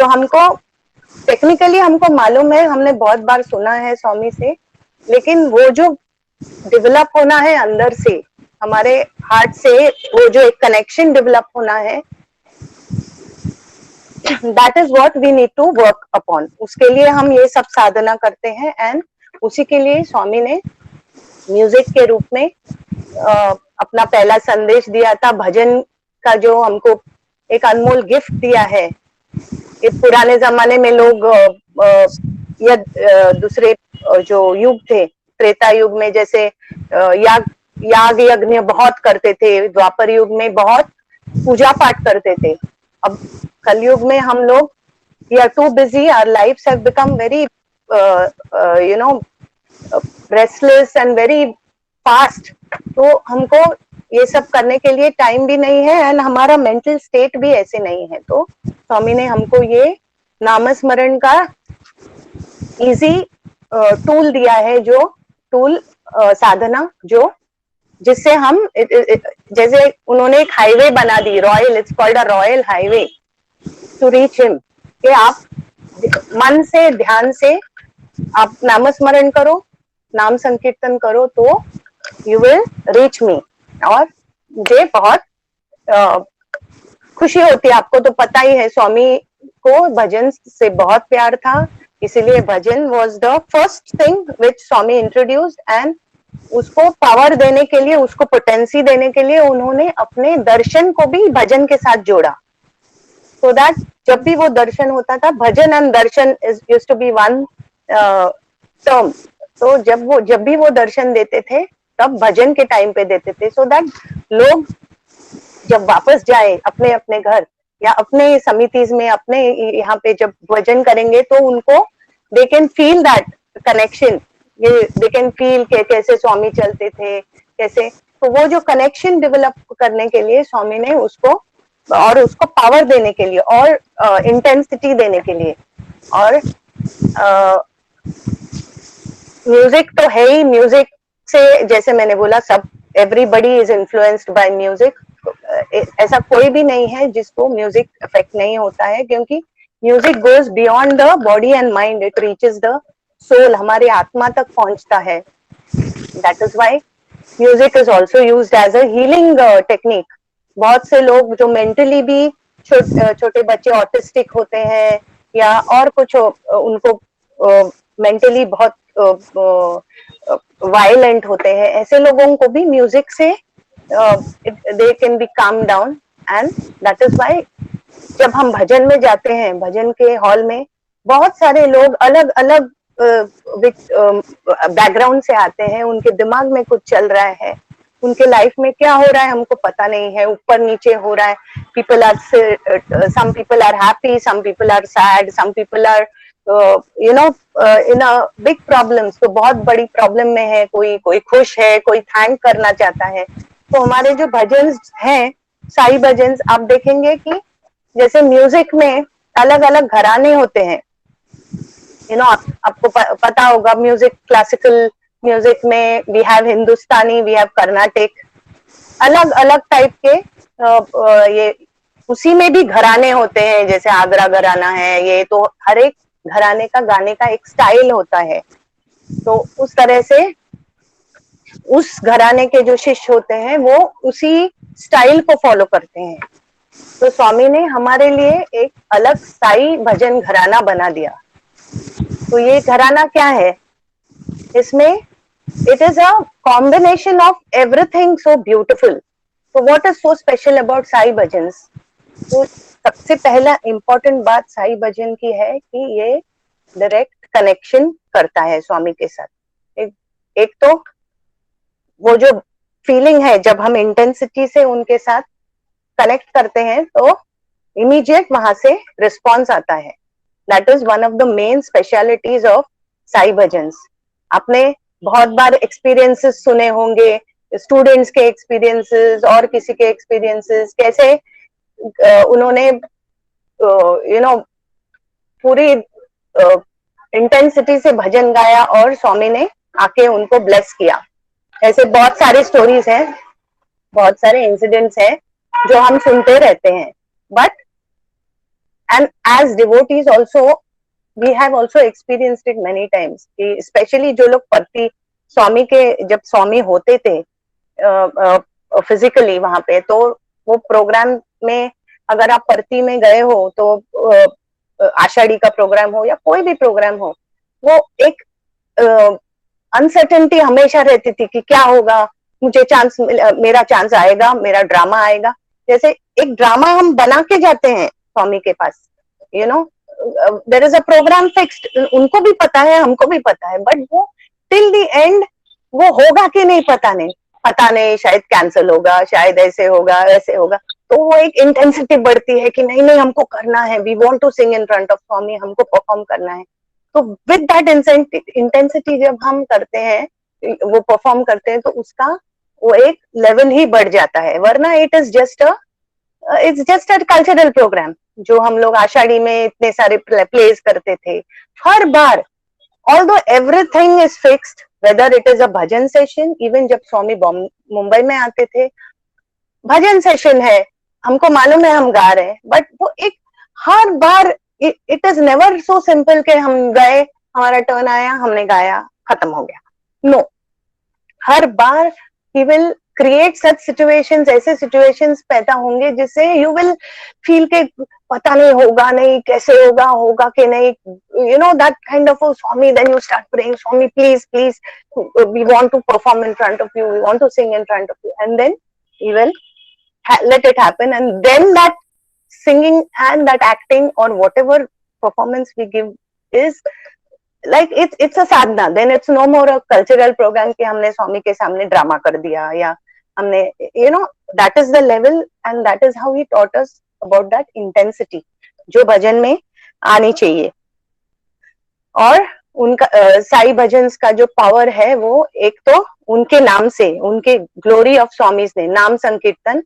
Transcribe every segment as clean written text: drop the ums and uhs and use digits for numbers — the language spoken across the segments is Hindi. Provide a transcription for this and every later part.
तो हमको टेक्निकली हमको मालूम है, हमने बहुत बार सुना है स्वामी से, लेकिन वो जो डेवलप होना है अंदर से, हमारे हार्ट से वो जो एक कनेक्शन डेवलप होना है, that is what we need to work upon. उसके लिए हम ये सब साधना करते हैं, एंड उसी के लिए स्वामी ने म्यूजिक के रूप में अपना पहला संदेश दिया था, भजन का जो हमको एक अनमोल गिफ्ट दिया है। ये पुराने जमाने में लोग या दूसरे जो युग थे, त्रेता युग में जैसे याग यज्ञ बहुत करते थे, द्वापर युग में बहुत पूजा पाठ करते थे। अब कलयुग में हम लोग we are too busy, our lifes have become very you know restless and very fast, तो हमको ये सब करने के लिए टाइम भी नहीं है, एंड हमारा मेंटल स्टेट भी ऐसे नहीं है। तो स्वामी ने हमको ये नामस्मरण का इजी टूल दिया है, जो टूल साधना, जो जिससे हम जैसे उन्होंने एक हाईवे बना दी, royal, it's called a royal highway to reach him, कि आप मन से ध्यान से आप नामस्मरण करो, नाम संकीर्तन करो, तो यू विल रीच मी। और मुझे बहुत खुशी होती है, आपको तो पता ही है स्वामी को भजन से बहुत प्यार था, इसीलिए bhajan was the first thing which Swami introduced, and उसको पावर देने के लिए, उसको पोटेंसी देने के लिए उन्होंने अपने दर्शन को भी भजन के साथ जोड़ा, सो दैट जब भी वो दर्शन होता था, bhajan and darshan is used to be one term, तो जब भी वो दर्शन देते थे तब भजन के टाइम पे देते थे, सो दैट लोग जब वापस जाए अपने अपने घर या अपने समितिज में, अपने यहाँ पे जब भजन करेंगे, तो उनको they can feel that connection, ये दे कैन फील के कैसे स्वामी चलते थे, कैसे, तो वो जो कनेक्शन डेवलप करने के लिए स्वामी ने उसको, और उसको पावर देने के लिए, और इंटेंसिटी देने के लिए, और म्यूजिक तो है ही, म्यूजिक से जैसे मैंने बोला सब, everybody is influenced by music, ऐसा कोई भी नहीं है जिसको म्यूजिक इफेक्ट नहीं होता है, क्योंकि music goes beyond the body and mind, it reaches the soul, हमारे आत्मा तक पहुंचता है। That is why music is also used as a healing technique. बहुत से लोग जो मेंटली भी छोटे बच्चे ऑटिस्टिक होते हैं, या और कुछ उनको मेंटली बहुत वायलेंट होते हैं, ऐसे लोगों को भी म्यूजिक से they can be calm down, and that is why जब हम भजन में जाते हैं, भजन के हॉल में बहुत सारे लोग अलग अलग बैकग्राउंड से आते हैं, उनके दिमाग में कुछ चल रहा है, उनके लाइफ में क्या हो रहा है हमको पता नहीं है, ऊपर नीचे हो रहा है, people are some people are happy, some people are sad, some people are you know in a big problems, तो बहुत बड़ी प्रॉब्लम में है, कोई खुश है, कोई थैंक करना चाहता है। तो हमारे जो भजन हैं, साई भजन, आप देखेंगे कि जैसे म्यूजिक में अलग अलग घराने होते हैं, आपको पता होगा, म्यूजिक, क्लासिकल म्यूजिक में we have Hindustani, we have Carnatic, अलग अलग टाइप के ये उसी में भी घराने होते हैं, जैसे आगरा घराना है, ये तो हर एक घराने का गाने का एक स्टाइल होता है। तो उस तरह से उस घराने के जो शिष्य होते हैं वो उसी स्टाइल को फॉलो करते हैं। तो स्वामी ने हमारे लिए एक अलग साई भजन घराना बना दिया। तो ये घराना क्या है, इसमें it is a combination of everything so beautiful. तो what is so special about Sai bhajan? तो सबसे पहला इंपॉर्टेंट बात साई भजन की है कि ये डायरेक्ट कनेक्शन करता है स्वामी के साथ। एक तो वो जो फीलिंग है, जब हम इंटेंसिटी से उनके साथ कनेक्ट करते हैं तो इमीडिएट वहां से रिस्पॉन्स आता है। That is one of the main specialities of Sai bhajan. आपने बहुत बार एक्सपीरियंसेस सुने होंगे, स्टूडेंट्स के एक्सपीरियंसेस और किसी के एक्सपीरियंसेस, कैसे उन्होंने पूरी इंटेंसिटी से भजन गाया और स्वामी ने आके उनको ब्लेस किया। ऐसे बहुत सारी स्टोरीज हैं, बहुत सारे इंसिडेंट्स हैं जो हम सुनते रहते हैं। But and as devotees also we have also experienced it many times, especially जो लोग पति स्वामी के जब स्वामी होते थे फिजिकली वहां पे, तो वो प्रोग्राम में अगर आप परती में गए हो तो आषाढ़ी का प्रोग्राम हो या कोई भी प्रोग्राम हो, वो एक अनसर्टेनिटी हमेशा रहती थी कि क्या होगा, मुझे चांस, मेरा चांस आएगा, मेरा ड्रामा आएगा। जैसे एक ड्रामा हम बना के जाते हैं स्वामी के पास, you know, there is a programme fixed, उनको भी पता है, हमको भी पता है, बट वो टिल द एंड वो होगा कि नहीं पता नहीं, शायद कैंसिल होगा, शायद ऐसे होगा ऐसे होगा, तो वो एक इंटेंसिटी बढ़ती है कि नहीं नहीं हमको करना है, we want to sing in front of Swami, हमको परफॉर्म करना है। तो विद दैट इंटेंसिटी जब हम करते हैं, वो परफॉर्म करते हैं, तो उसका वो एक लेवल ही बढ़ जाता है, वरना it's just a cultural programme जो हम लोग आषाढ़ी में इतने सारे प्लेस करते थे हर बार। Although everything is fixed, whether it is a bhajan session, even जब स्वामी मुंबई में आते थे, भजन सेशन है, हमको मालूम है हम गा रहे हैं, बट वो एक हर बार it is never so simple के हम गए, हमारा टर्न आया, हमने गाया, खत्म हो गया। नो, हर बार he will create such situations, ऐसे सिचुएशंस पैदा होंगे जिससे यू विल फील के पता नहीं होगा नहीं, कैसे होगा, होगा कि नहीं, you know that kind of Swami, then you start praying Swami please please, we want to perform in front of you, we want to sing in front of you, and then he will let it happen, and then that singing and that acting or whatever performance we give is like it's a sadhana, then it's no more a cultural program कि हमने स्वामी के सामने ड्रामा कर दिया, या हमने, you know, that is the level and that is how he taught us about that intensity जो भजन में आनी चाहिए। और उनका साई भजन्स का जो पावर है, वो एक तो उनके नाम से, उनके ग्लोरी ऑफ स्वामीज ने नाम संकीर्तन,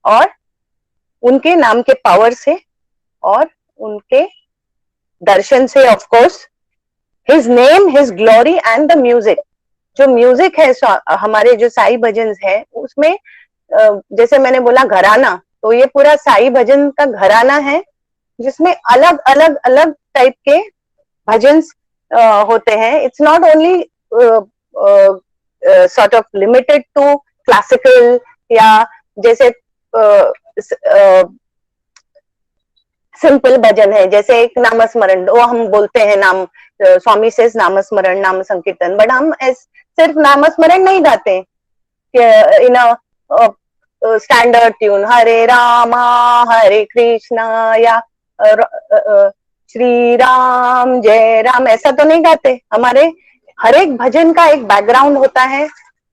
और उनके नाम के पावर से, और उनके दर्शन से, of course his name, his glory and the music. जो म्यूजिक है हमारे जो साई भजन है, उसमें जैसे मैंने बोला घराना, तो ये पूरा साई भजन का घराना है, जिसमें अलग अलग अलग टाइप के भजन होते हैं। It's not only sort of limited to classical, या जैसे सिंपल भजन है, जैसे एक नामस्मरण, वो हम बोलते हैं नाम, स्वामी से नामस्मरण, नाम संकीर्तन, बट हम सिर्फ नामस्मरण नहीं गाते इन अ स्टैंडर्ड ट्यून, हरे रामा हरे कृष्णा या श्री राम जय राम, ऐसा तो नहीं गाते। हमारे हर एक भजन का एक बैकग्राउंड होता है,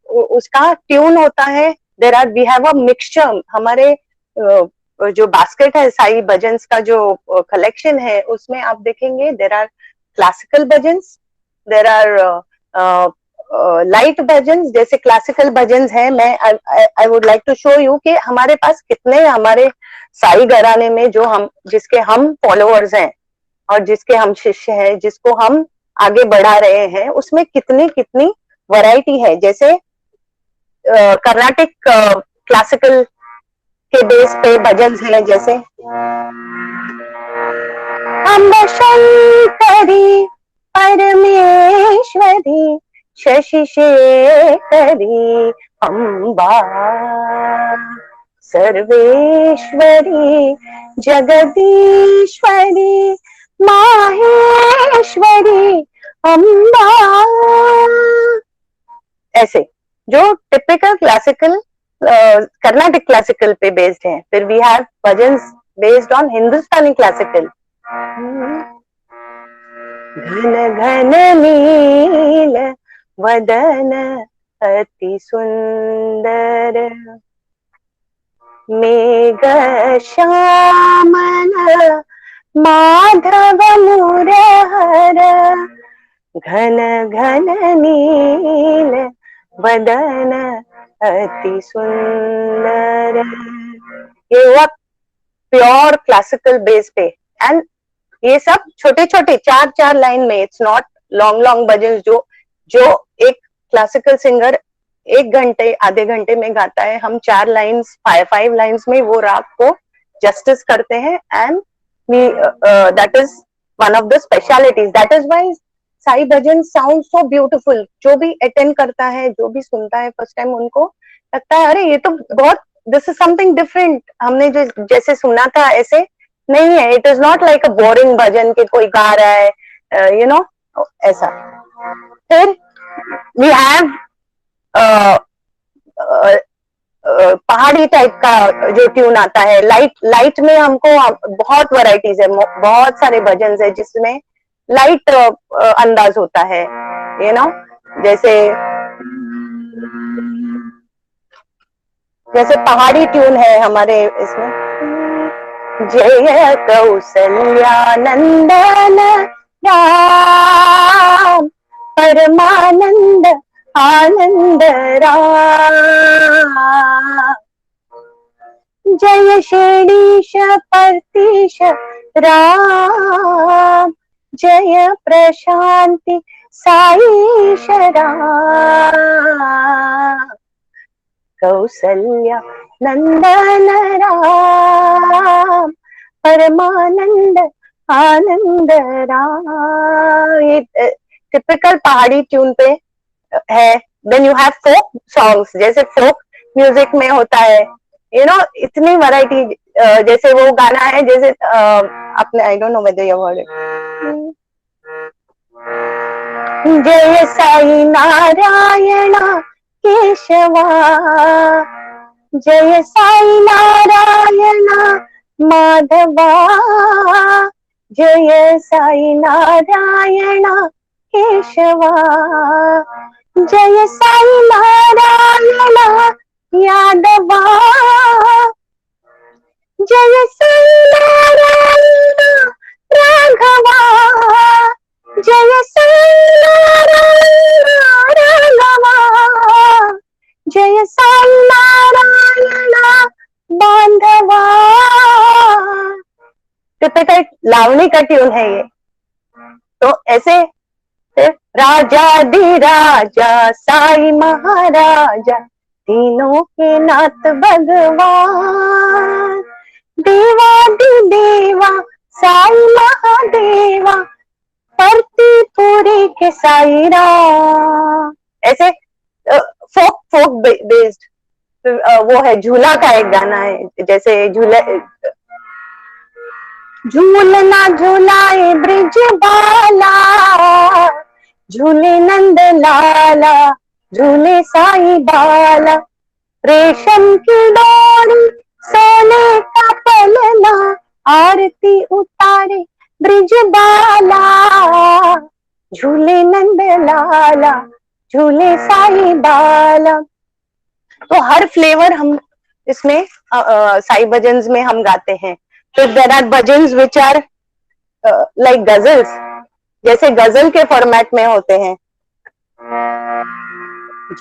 उसका ट्यून होता है, there are, we have a mixture. हमारे जो बास्केट है साई भजन्स का, जो कलेक्शन है, उसमें आप देखेंगे there are classical bhajans, there are light bhajans. जैसे क्लासिकल भजन्स है, मैं I would like to show you कि हमारे पास कितने, हमारे साई घराने में जो हम, जिसके हम फॉलोअर्स हैं और जिसके हम शिष्य हैं, जिसको हम आगे बढ़ा रहे हैं, उसमें कितनी कितनी वैरायटी है। जैसे कर्नाटिक क्लासिकल के बेस पे भजन है, जैसे अम्ब शंकरी परमेश्वरी शशि शेखरी अम्बा सर्वेश्वरी जगदीश्वरी माहेश्वरी अम्बा, ऐसे जो टिपिकल क्लासिकल कर्नाटिक क्लासिकल पे बेस्ड है। फिर we have bhajans based on Hindustani classical. घन घन नील वदन अति सुंदर, मेघ श्यामल माधव मुरहर, घन घन नील वदन अति सुंदर। ये हुआ प्योर क्लासिकल बेस पे, एंड ये सब छोटे छोटे चार चार लाइन में, इट्स नॉट लॉन्ग लॉन्ग भजन जो एक क्लासिकल सिंगर 1 घंटे आधे घंटे में गाता है, हम 4 लाइन्स 5 लाइन्स में वो राग को जस्टिस करते हैं, and we that is one of the specialities. That is why Sai bhajan sound so beautiful. जो भी अटेंड करता है, जो भी सुनता है फर्स्ट टाइम, उनको लगता है अरे ये तो बहुत, दिस इज समथिंग डिफरेंट. हमने जो जैसे सुना था ऐसे नहीं है. It is not like a boring bhajan कि कोई गा रहा है, यू नो, ऐसा. फिर वी हैव पहाड़ी टाइप का जो ट्यून आता है. लाइट लाइट में हमको बहुत वैरायटीज है, बहुत सारे भजन है जिसमें लाइट अंदाज होता है, यू नो. जैसे जैसे पहाड़ी ट्यून है हमारे इसमें, जय कौसल्या नंदन राम परमानंद आनंद राम, जय शीर्षीश परतीश राम, जय प्रशांति साईश राम, कौसल्या नंदन राम परमानंद आनंद राम. ये टिपिकल पहाड़ी ट्यून पे है. Then you have folk songs, जैसे फोक म्यूजिक में होता है, यू नो, इतनी वैरायटी. जैसे वो गाना है, जैसे अपने, I don't know whether you heard it, जय साई नारायण केशवा, जय साई नारायण माधवा, जय साई नारायण केशवा, जय साई नारायण यादवा, जय साई नारायण राघवा, जय साई नारायण राघवा, जय साई नारायण बांधवा. टिपिकल लावणी का ट्यून है ये. तो ऐसे राजाधिराजा साई महाराजा तीनों के नाथ भगवान, देवाधिदेवा साई महादेवा परतीपुरी के साई राम. ऐसे फोक फोक बेस्ड. वो है झूला का एक गाना है, जैसे झूलना झूलाए ब्रिज बाला, झूले नंद लाला, झूले साई बाला, रेशम की डोरी सोने का पलना, आरती उतारे ब्रिज बाला, झूले नंद लाला, झूले साई बाला. तो हर फ्लेवर हम इसमें साई भजन्स में हम गाते हैं. तो there are bhajans which are like ghazals, जैसे गजल के फॉर्मेट में होते हैं.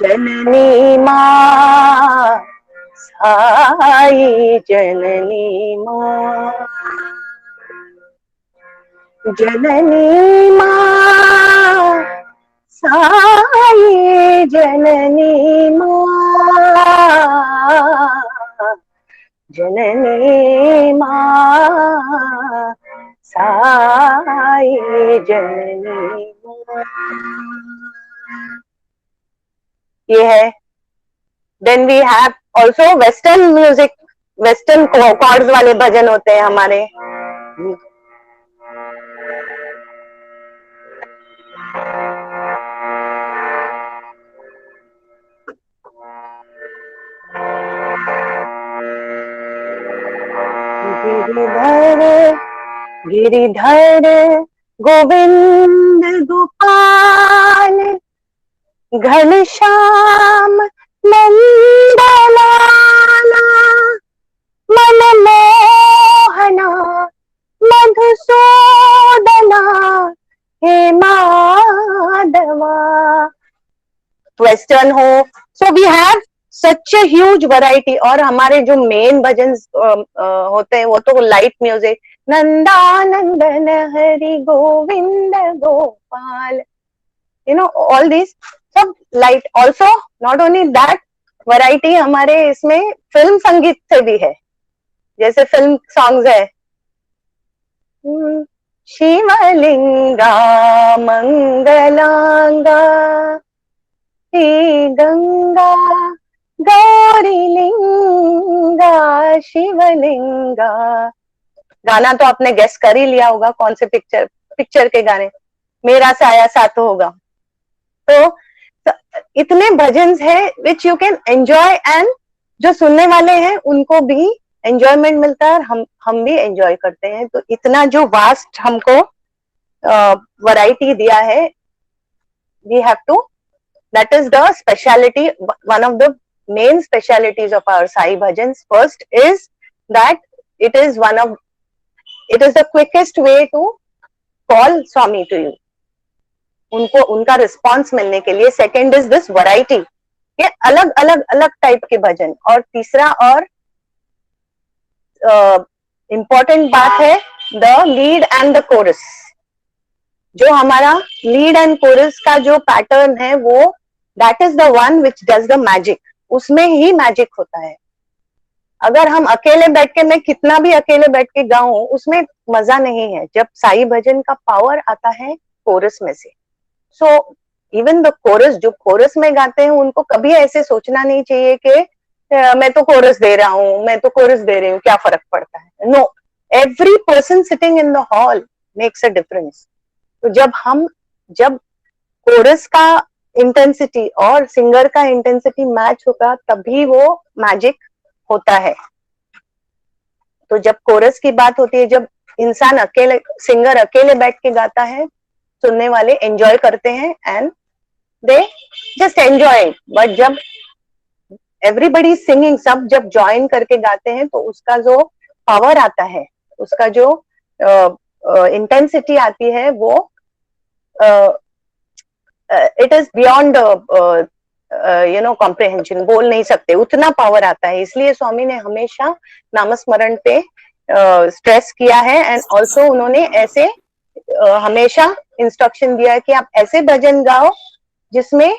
जननी माँ साई जननी माँ, जननी माँ साई जननी माँ, जननी माँ साई जननी माँ. ये है. Then we have also western music, western chords वाले भजन होते हैं हमारे. गिरिधर गिरिधर गोविंद गोपाल, घनश्याम नंदलाला, मनमोहना मधुसूदना हे माधवा. वेस्टर्न हो. So we have such a huge variety. और हमारे जो मेन भजन होते हैं वो तो light music, Nandanandan Hari Govind Gopal, you know, all this सब light. Also not only that, variety हमारे इसमें फिल्म संगीत से भी है. जैसे फिल्म सॉन्ग्स है, शिवलिंगा मंगलांगा हे गंगा गौरी लिंगा शिवलिंगा। गाना तो आपने गेस कर ही लिया होगा कौन से पिक्चर के गाने, मेरा साया साथ होगा। तो इतने भजन है which you can enjoy, and जो सुनने वाले हैं उनको भी एंजॉयमेंट मिलता है और हम भी एंजॉय करते हैं। तो इतना जो वास्ट हमको वैरायटी दिया है, we have to, that is the speciality, one of the main specialities of our Sai bhajans. First is that it is the quickest way to call Swami to you, उनको उनका रिस्पॉन्स मिलने के लिए। सेकेंड इज दिस वैरायटी, ये अलग अलग अलग टाइप के भजन। और तीसरा और इम्पोर्टेंट बात है the lead and the coarse. जो हमारा लीड एंड कोरस का जो पैटर्न है वो that is the one which does the magic, उसमें ही मैजिक होता है। अगर हम अकेले बैठ के, मैं कितना भी अकेले बैठ के गाऊं, उसमें मजा नहीं है। जब साई भजन का पावर आता है कोरस में से, सो इवन द कोरस, जो कोरस में गाते हैं उनको कभी ऐसे सोचना नहीं चाहिए कि मैं तो कोरस दे रहा हूँ, मैं तो कोरस दे रही हूँ, क्या फर्क पड़ता है। No, every person sitting in the hall makes a difference. तो जब कोरस का इंटेंसिटी और सिंगर का इंटेंसिटी मैच होगा तभी वो मैजिक होता है। तो जब कोरस की बात होती है, जब इंसान अकेले, सिंगर अकेले बैठ के गाता है, सुनने वाले एंजॉय करते हैं and they just enjoy. But जब एवरीबडी सिंगिंग, सब जब ज्वाइन करके गाते हैं तो उसका जो पावर आता है, उसका जो इंटेंसिटी आती है, वो इट इज बियॉन्ड कॉम्प्रिहेंशन, बोल नहीं सकते, उतना पावर आता है। इसलिए स्वामी ने हमेशा नामस्मरण पे स्ट्रेस किया है। एंड ऑल्सो उन्होंने ऐसे हमेशा इंस्ट्रक्शन दिया है कि आप ऐसे भजन गाओ जिसमें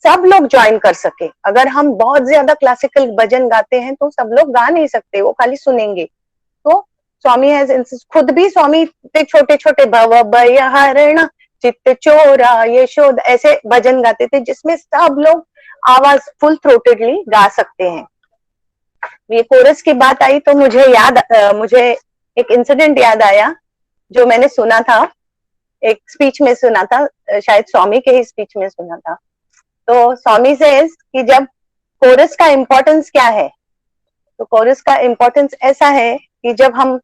सब लोग ज्वाइन कर सके। अगर हम बहुत ज्यादा क्लासिकल भजन गाते हैं तो सब लोग गा नहीं सकते, वो खाली सुनेंगे। तो स्वामी खुद भी स्वामी पे छोटे छोटे भव भय हरण चित्त चोरा यशोद ऐसे भजन गाते थे जिसमें सब लोग आवाज फुल थ्रोटेडली गा सकते हैं। ये कोरस की बात आई तो मुझे एक इंसिडेंट याद आया जो मैंने सुना था, एक स्पीच में सुना था, शायद स्वामी के ही स्पीच में सुना था। तो स्वामी से कि जब कोरस का इम्पोर्टेंस क्या है, तो कोरस का इम्पोर्टेंस ऐसा है कि जब हम,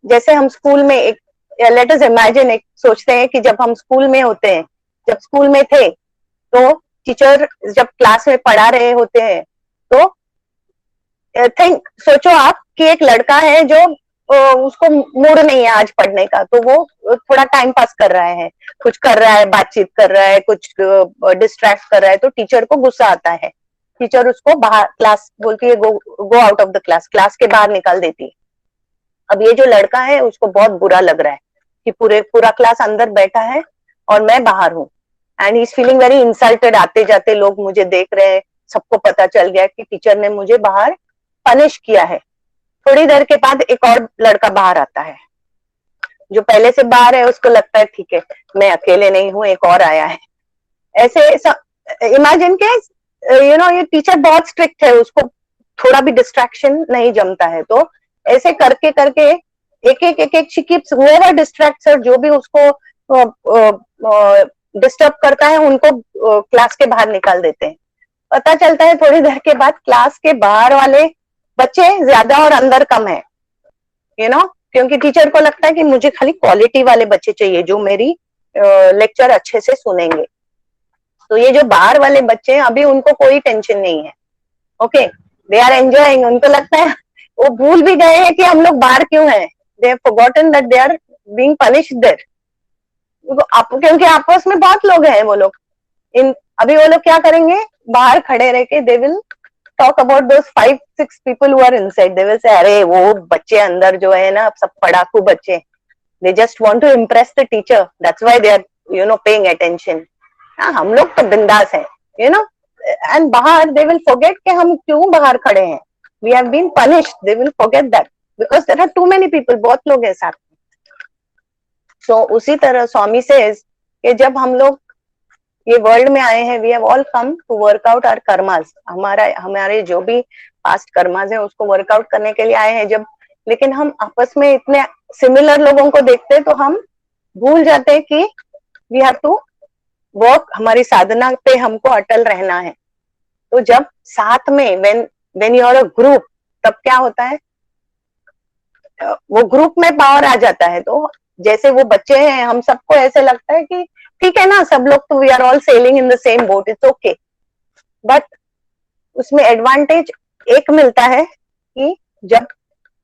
जैसे हम स्कूल में एक, लेट अस इमेजिन, एक सोचते हैं कि जब हम स्कूल में होते हैं, जब स्कूल में थे तो टीचर जब क्लास में पढ़ा रहे होते हैं तो सोचो आप कि एक लड़का है जो उसको मूड नहीं है आज पढ़ने का, तो वो थोड़ा टाइम पास कर रहा है, कुछ कर रहा है, बातचीत कर रहा है, कुछ डिस्ट्रैक्ट कर रहा है, तो टीचर को गुस्सा आता है। टीचर उसको बाहर, क्लास बोलती है go out of the class के बाहर निकाल देती है। अब ये जो लड़का है उसको बहुत बुरा लग रहा है कि पूरा क्लास अंदर बैठा है और मैं बाहर हूँ, and he is feeling very insulted. आते जाते लोग मुझे देख रहे हैं, सबको पता चल गया कि टीचर ने मुझे बाहर पनिश किया है। थोड़ी देर के बाद एक और लड़का बाहर आता है, जो पहले से बाहर है उसको लगता है ठीक है मैं अकेले नहीं हूँ, एक और आया है। ऐसे इमेजिन के ये टीचर बहुत स्ट्रिक्ट है, उसको थोड़ा भी डिस्ट्रैक्शन नहीं जमता है। तो ऐसे करके करके एक शी कीप्स हूएवर डिस्ट्रैक्ट्स हर, जो भी उसको डिस्टर्ब करता है उनको क्लास के बाहर निकाल देते हैं। पता चलता है थोड़ी देर के बाद क्लास के बाहर वाले बच्चे ज्यादा और अंदर कम है, क्योंकि टीचर को लगता है कि मुझे खाली क्वालिटी वाले बच्चे चाहिए जो मेरी लेक्चर अच्छे से सुनेंगे। तो ये जो बाहर वाले बच्चे हैं अभी उनको कोई टेंशन नहीं है, ओके, दे आर एंजॉयिंग। उनको लगता है, वो भूल भी गए हैं कि हम लोग बाहर क्यों हैं, they have forgotten that they are being punished there. क्योंकि आपस में बहुत लोग हैं, वो लोग अभी वो लोग क्या करेंगे, बाहर खड़े रह के they will talk about those 5-6 people who are inside. They will say अरे वो बच्चे अंदर जो है ना सब पढ़ाकू बच्चे, they just want to impress the teacher, that's why they are paying attention. हम लोग तो बिंदास हैं, एंड बाहर दे विल फॉरगेट कि हम क्यों बाहर खड़े हैं, we have been punished, they will forget that because there are too many people, बहुत लोग हैं साथ में। सो उसी तरह स्वामी सेज कि जब हम लोग ये वर्ल्ड में आए हैं, we have all come to work out our karmas, हमारे जो भी पास्ट कर्मास है उसको वर्कआउट करने के लिए आए हैं जब, लेकिन हम आपस में इतने सिमिलर लोगों को देखते हैं तो हम भूल जाते हैं कि वी हैव टू वर्क, हमारी साधना पे हमको अटल रहना है। तो जब साथ में when you are a group, तब क्या होता है, वो ग्रुप में पावर आ जाता है। तो जैसे वो बच्चे हैं, हम सबको ऐसे लगता है कि ठीक है ना, सब लोग तो we are all sailing in the same boat, it's okay. But उसमें एडवांटेज एक मिलता है कि जब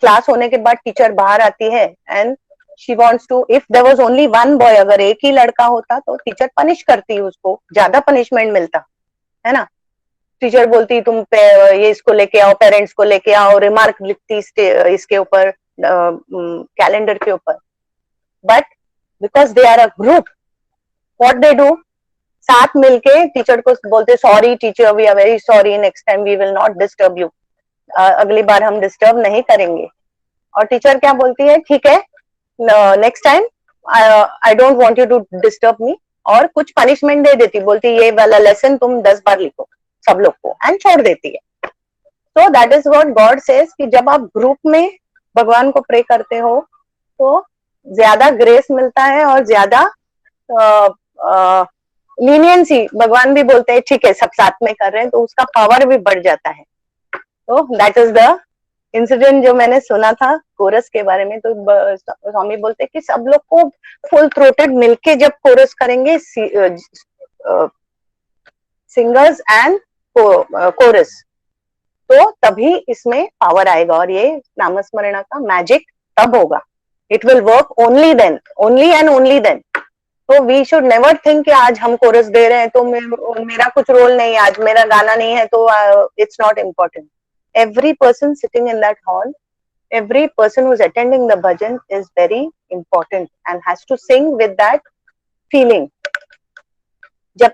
क्लास होने के बाद टीचर बाहर आती है and she wants to, if there was only one boy, अगर एक ही लड़का होता तो टीचर पनिश करती, उसको ज्यादा पनिशमेंट मिलता है ना। टीचर बोलती तुम ये इसको लेके आओ, पेरेंट्स को लेके आओ, रिमार्क लिखती इसके ऊपर, कैलेंडर के ऊपर। But because they are a group, what they do, साथ मिलके टीचर को बोलते sorry teacher, we are very sorry, next time we will not disturb you, अगली बार हम डिस्टर्ब नहीं करेंगे। और टीचर क्या बोलती है, ठीक है next time I don't want you to disturb me, और कुछ पनिशमेंट दे देती, बोलती ये वाला लेसन तुम 10 बार लिखो सब लोग को, एंड छोड़ देती है। तो that is what God says कि जब आप ग्रुप में भगवान को प्रे करते हो तो ज्यादा ग्रेस मिलता है और ज्यादा लीनियंसी, भगवान भी बोलते हैं ठीक है सब साथ में कर रहे हैं, तो उसका पावर भी बढ़ जाता है। तो दैट इज द इंसिडेंट जो मैंने सुना था कोरस के बारे में। तो स्वामी बोलते हैं कि सब लोग को फुल थ्रोटेड मिलके जब कोरस करेंगे, सिंगर्स एंड कोरस, तो तभी इसमें पावर आएगा और ये नामस्मरणा का मैजिक तब होगा। It will work only then, only and only then. तो वी शुड नेवर थिंक कि आज हम कोरस दे रहे हैं तो मेरा कुछ रोल नहीं है, आज मेरा गाना नहीं है तो it's not important. Every person sitting in that hall, every person who's attending the bhajan is very important and has to sing with that feeling. जब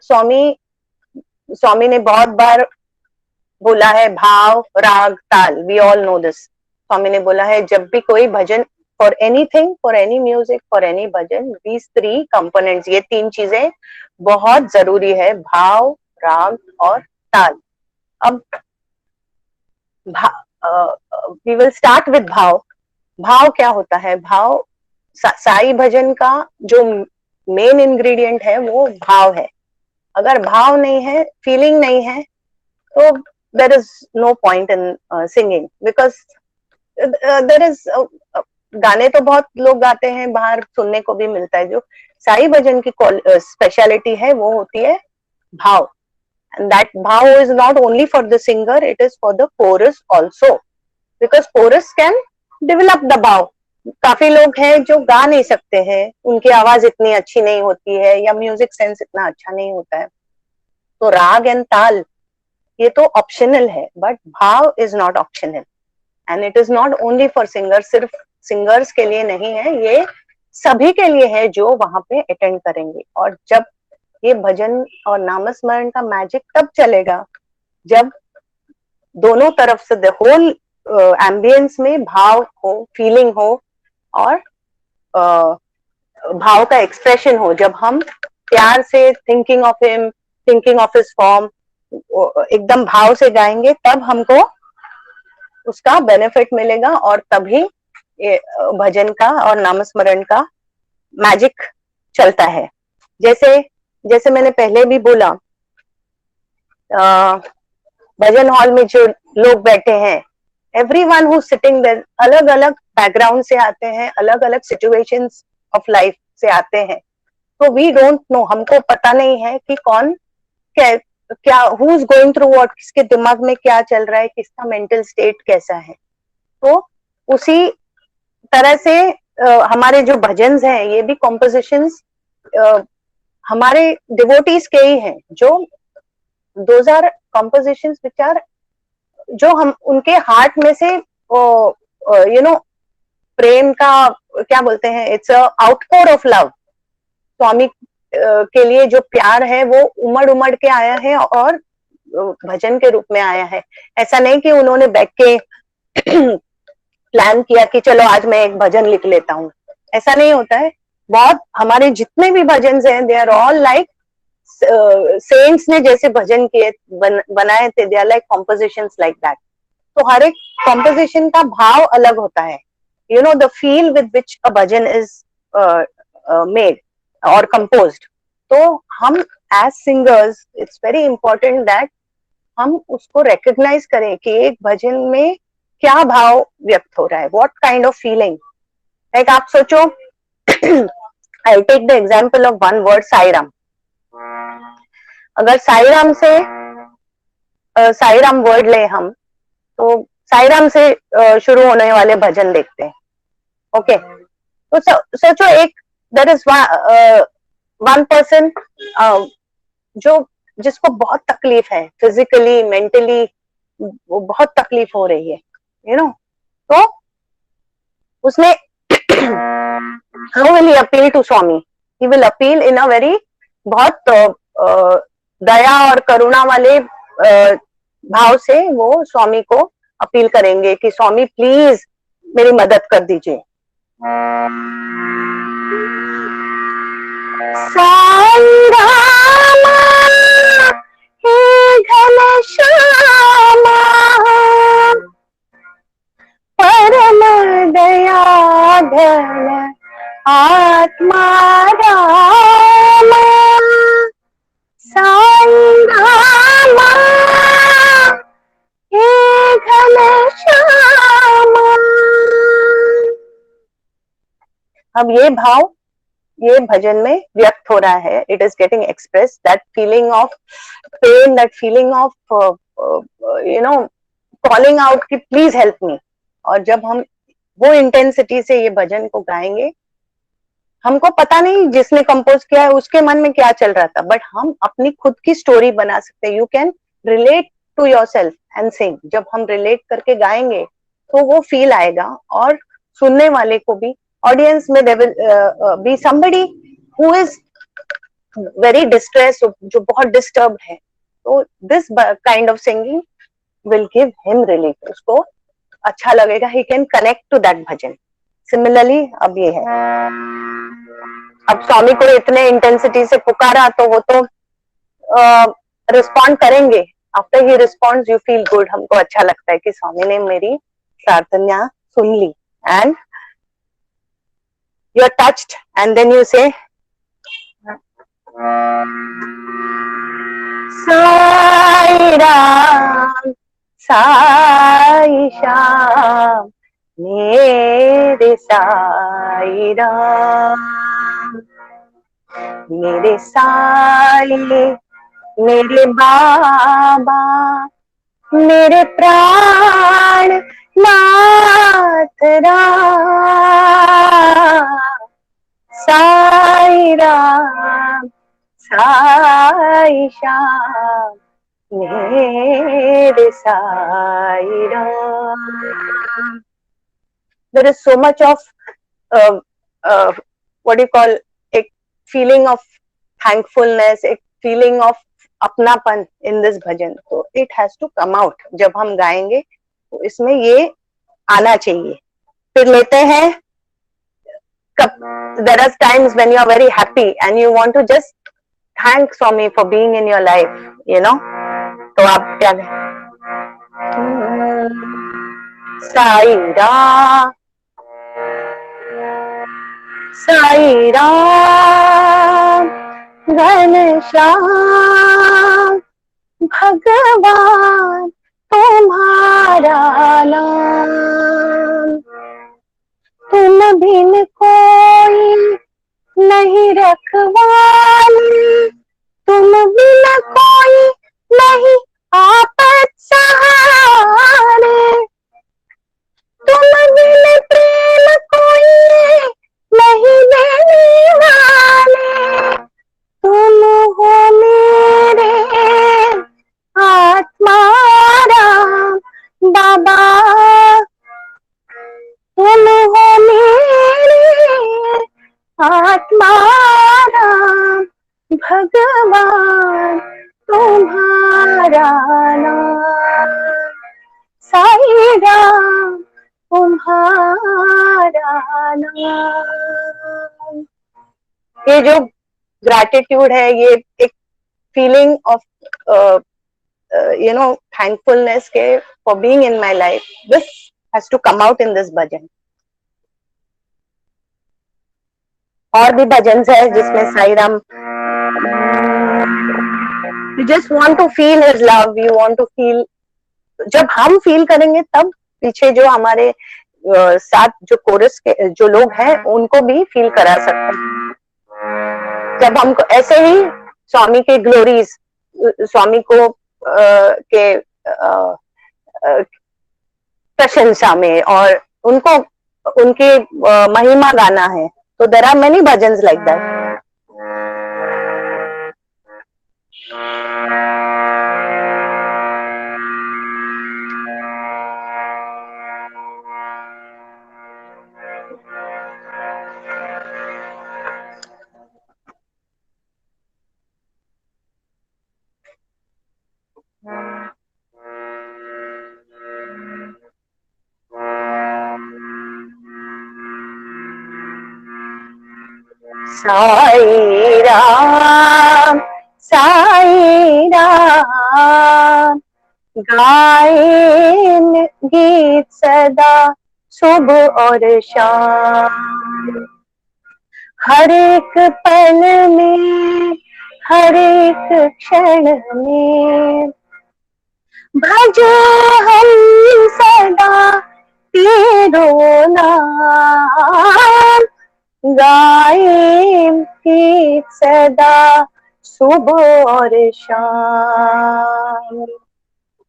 स्वामी ने बहुत बार बोला है भाव राग ताल, we all know this. Swami ने बोला है जब भी कोई bhajan, for anything, for any music, for any bhajan, these 3 components, ये 3 चीजें बहुत जरूरी है, भाव राग और ताल। अब वी विल स्टार्ट विद भाव। भाव क्या होता है, भाव साई भजन का जो मेन इंग्रेडिएंट है वो भाव है। अगर भाव नहीं है, फीलिंग नहीं है, तो there is no point in singing, because there is गाने तो बहुत लोग गाते हैं, बाहर सुनने को भी मिलता है। जो साई भजन की स्पेशलिटी है वो होती है भाव, and that bhav is not only for the singer, it is for the chorus also, because chorus can develop the bhav. काफी लोग हैं जो गा नहीं सकते हैं, उनकी आवाज इतनी अच्छी नहीं होती है या म्यूजिक सेंस इतना अच्छा नहीं होता है, तो राग एंड ताल ये तो ऑप्शनल है, बट भाव is not optional and it is not only for singers. सिर्फ सिंगर्स के लिए नहीं है, ये सभी के लिए है जो वहां पे अटेंड करेंगे। और जब ये भजन और नामस्मरण का मैजिक तब चलेगा जब दोनों तरफ से द होल एम्बियंस में भाव हो, फीलिंग हो और भाव का एक्सप्रेशन हो। जब हम प्यार से thinking of him, thinking of his form, एकदम भाव से गाएंगे, तब हमको उसका बेनिफिट मिलेगा और तभी ये भजन का और नामस्मरण का मैजिक चलता है। जैसे मैंने पहले भी बोला, भजन हॉल में जो लोग बैठे हैं, एवरीवन हु सिटिंग देयर अलग अलग बैकग्राउंड से आते हैं, अलग अलग सिचुएशंस ऑफ लाइफ से आते हैं। तो वी डोंट नो, हमको पता नहीं है कि कौन क्या who is going through what, किसके दिमाग में क्या चल रहा है, किसका मेंटल स्टेट कैसा है। तो उसी तरह से हमारे जो भजन्स हैं ये भी कॉम्पोजिशंस हमारे डिवोटीज के ही हैं, जो 2000 कॉम्पोजिशंस विच आर, जो हम उनके हार्ट में से यू नो प्रेम का क्या बोलते हैं, इट्स अ आउटपोर ऑफ लव। स्वामी के लिए जो प्यार है वो उमड़ उमड़ के आया है और भजन के रूप में आया है। ऐसा नहीं कि उन्होंने बैठ के प्लान किया कि चलो आज मैं एक भजन लिख लेता हूँ, ऐसा नहीं होता है। बहुत हमारे जितने भी भजन हैं, they are all like saints ने जैसे भजन किए बनाए थे, they are like compositions like that. तो हर एक कॉम्पोजिशन का भाव अलग होता है, you know the feel with which a bhajan is made और कंपोज्ड। तो हम as singers it's very important that हम उसको रिकॉग्नाइज करें कि एक भजन में क्या भाव व्यक्त हो रहा है, what kind of feeling. Like आप सोचो, I take the example of one word, Sai Ram. अगर साई राम से साई राम वर्ड ले हम, तो साई राम से शुरू होने वाले भजन देखते हैं। ओके, तो सोचो एक, देयर इज वन पर्सन जो जिसको बहुत तकलीफ है, फिजिकली मेंटली वो बहुत तकलीफ हो रही है, यू नो, तो उसने how will he appeal to Swami? He will appeal in a very, बहुत दया और करुणा वाले भाव से वो स्वामी को अपील करेंगे कि स्वामी प्लीज मेरी मदद कर दीजिए। साई रामा हे घनश्यामा परम दया घन आत्मा रामा, साई रामा हे घनश्यामा। अब ये भाव ये भजन में व्यक्त हो रहा है, it is getting express, that feeling of pain, that feeling of you know calling out कि प्लीज हेल्प मी। और जब हम वो इंटेंसिटी से ये भजन को गाएंगे, हमको पता नहीं जिसने कंपोज किया है उसके मन में क्या चल रहा था, बट हम अपनी खुद की स्टोरी बना सकते हैं। You can relate to yourself and sing. जब हम रिलेट करके गाएंगे तो वो फील आएगा, और सुनने वाले को भी, ऑडियंस में there will be somebody who is very distress, जो बहुत डिस्टर्ब है, तो this kind of singing will give him relief, उसको अच्छा लगेगा, he can connect to that bhajan. Similarly अब ये है, अब स्वामी को इतने इंटेंसिटी से पुकारा तो वो तो रिस्पॉन्ड करेंगे। After he responds you feel good, हमको अच्छा लगता है कि स्वामी ने मेरी प्रार्थना सुन ली, and you are touched, and then you say Sai Ram Sai Shyam मेरे साई राम, मेरे साई मेरे बाबा मेरे प्राण नाथ राम, साई राम साई श्याम मेरे Sai Ram. There is so much of uh, what do you call, एक feeling of thankfulness, एक feeling of अपनापन in this भजन, तो it has to come out। जब हम गाएंगे तो इसमें ये आना चाहिए। फिर लेते हैं, there are times when you are very happy and you want to just thank Swami for being in your life, you know, तो आप क्या साई राम साई राम घनश्याम भगवान तुम्हारा नाम, तुम बिन कोई नहीं रखवाली, तुम बिन कोई नहीं आपत सहारे, तुम बिन प्रेम कोई नहीं देने वाले, तुम हो मेरे आत्मा राम बाबा, तुम हो मेरे आत्मा राम भगवान तुम्हारा नाम, साई राम तुम्हारा नाम। ये जो ग्रैटिट्यूड है, ये एक फीलिंग ऑफ thankfulness के for being in my life, this has to come out in this bhajan. और भी भजन है जिसमें Sai Ram, you just want to feel his love, you want to feel, जब हम फील करेंगे तब पीछे जो हमारे साथ जो कोरस के जो लोग हैं उनको भी फील करा सकते हैं। जब हमको ऐसे ही स्वामी के ग्लोरीज, स्वामी को के प्रशंसा में और उनको उनके महिमा गाना है, तो there are many bhajans like that. Sai Ram गाएं गीत सदा सुबह और शाम, हर एक पल में हर एक क्षण में भजे हम सदा तेरो नाम, गाएं गीत सदा सुबह और शाम।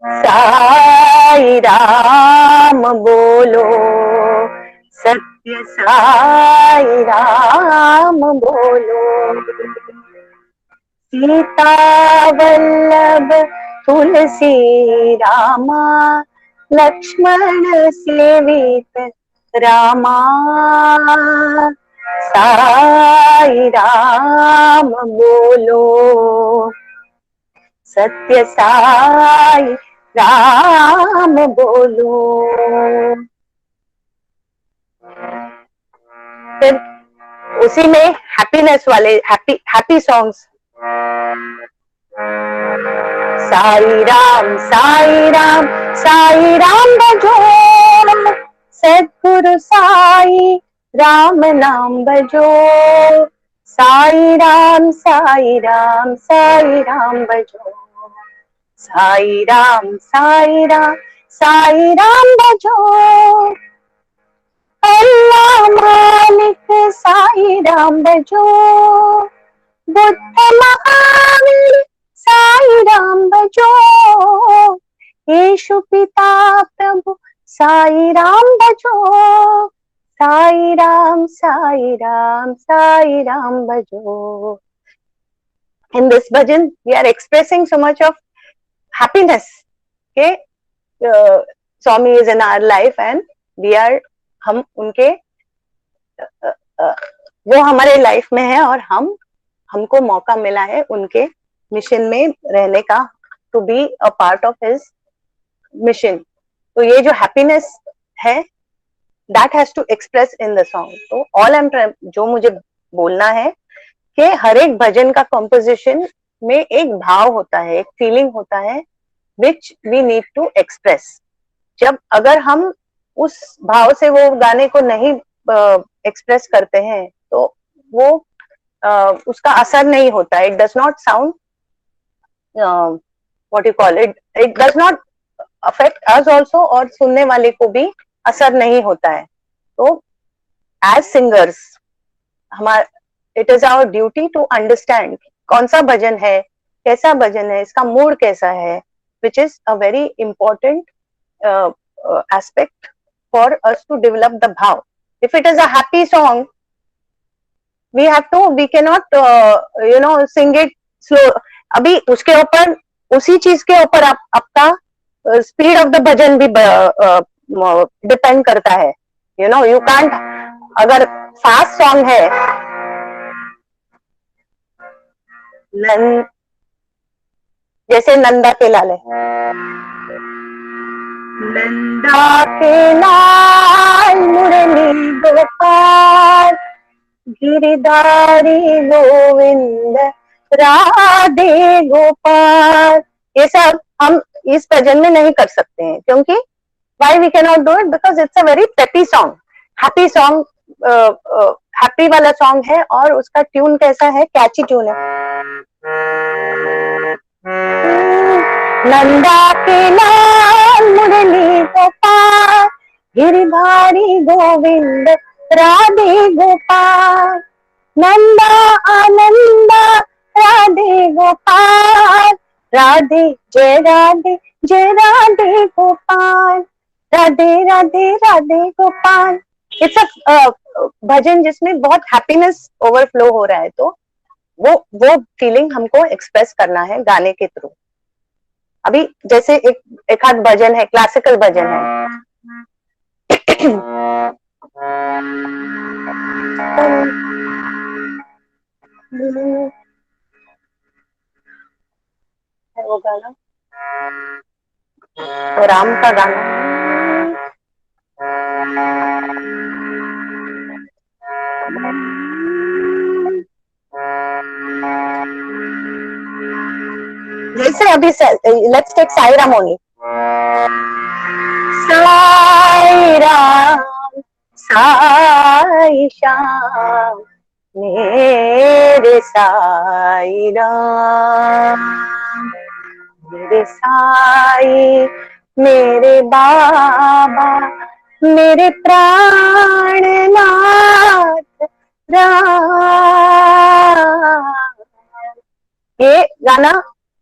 साई राम बोलो सत्य साई राम बोलो, सीता वल्लभ तुलसी रामा, लक्ष्मण सेवित रामा। साई राम बोलो सत्य साई राम बोलो। फिर उसी में हैप्पीनेस वाले हैप्पी सॉन्ग्स, साई राम साई राम साई राम बजो, सद्गुरु साई राम नाम बजो, साई राम साई राम साई राम बजो, साई राम साई राम साई राम बजो, अल्लाह मालिक साई राम बजो, बुद्ध महावीर साई राम बजो, यीशु पिता प्रभु साई राम बजो, साई राम साई राम साई राम बजो। In this bhajan we are expressing so much of happiness के Swami is in our life and we are, हम उनके वो हमारे लाइफ में है और हमको मौका मिला है उनके मिशन में रहने का, to be a part of his mission. तो ये जो हैप्पीनेस है that has to express in the song. तो ऑल एम जो मुझे बोलना है कि हर एक भजन का कंपोजिशन में एक भाव होता है, एक फीलिंग होता है which we need to express. जब अगर हम उस भाव से वो गाने को नहीं एक्सप्रेस करते हैं तो वो उसका असर नहीं होता है। It does not sound what you call it, it does not affect us also, और सुनने वाले को भी असर नहीं होता है। तो एज सिंगर्स हमारा it is our duty to understand कौन सा भजन है, कैसा भजन है, इसका मूड कैसा है, which is a very important aspect for us to develop the bhav. If it is a happy song, we cannot sing it slow. अभी उसके ऊपर, उसी चीज के ऊपर आपका स्पीड ऑफ द भजन भी डिपेंड करता है। यू कांट, अगर फास्ट सॉन्ग है, जैसे नंदा के लाल है, नंदा के लाल मुरली गोपाल, गिरिधारी गोविंद राधे गोपाल, ये सब हम इस भजन में नहीं कर सकते हैं, क्योंकि why we cannot do it, because it's a very peppy song, happy song, happy वाला सॉन्ग है, और उसका ट्यून कैसा है, कैची ट्यून है। नंदा के लाल मुरली गोपाल, गिरधारी गोविंद राधे गोपाल, नंदा आनंदा राधे गोपाल, राधे जय राधे जय राधे गोपाल, राधे राधे राधे गोपाल। इट्स अ भजन जिसमें बहुत हैप्पीनेस ओवरफ्लो हो रहा है, तो वो फीलिंग हमको एक्सप्रेस करना है गाने के थ्रू। अभी जैसे एक आध भजन है, क्लासिकल भजन है, वो गाना, वो राम का गाना, जैसे अभी let's take Sai Ram only, Sai Ram Sai Shyam मेरे साई राम, मेरे साई मेरे बाबा मेरे प्राणनाथ राम। ये गाना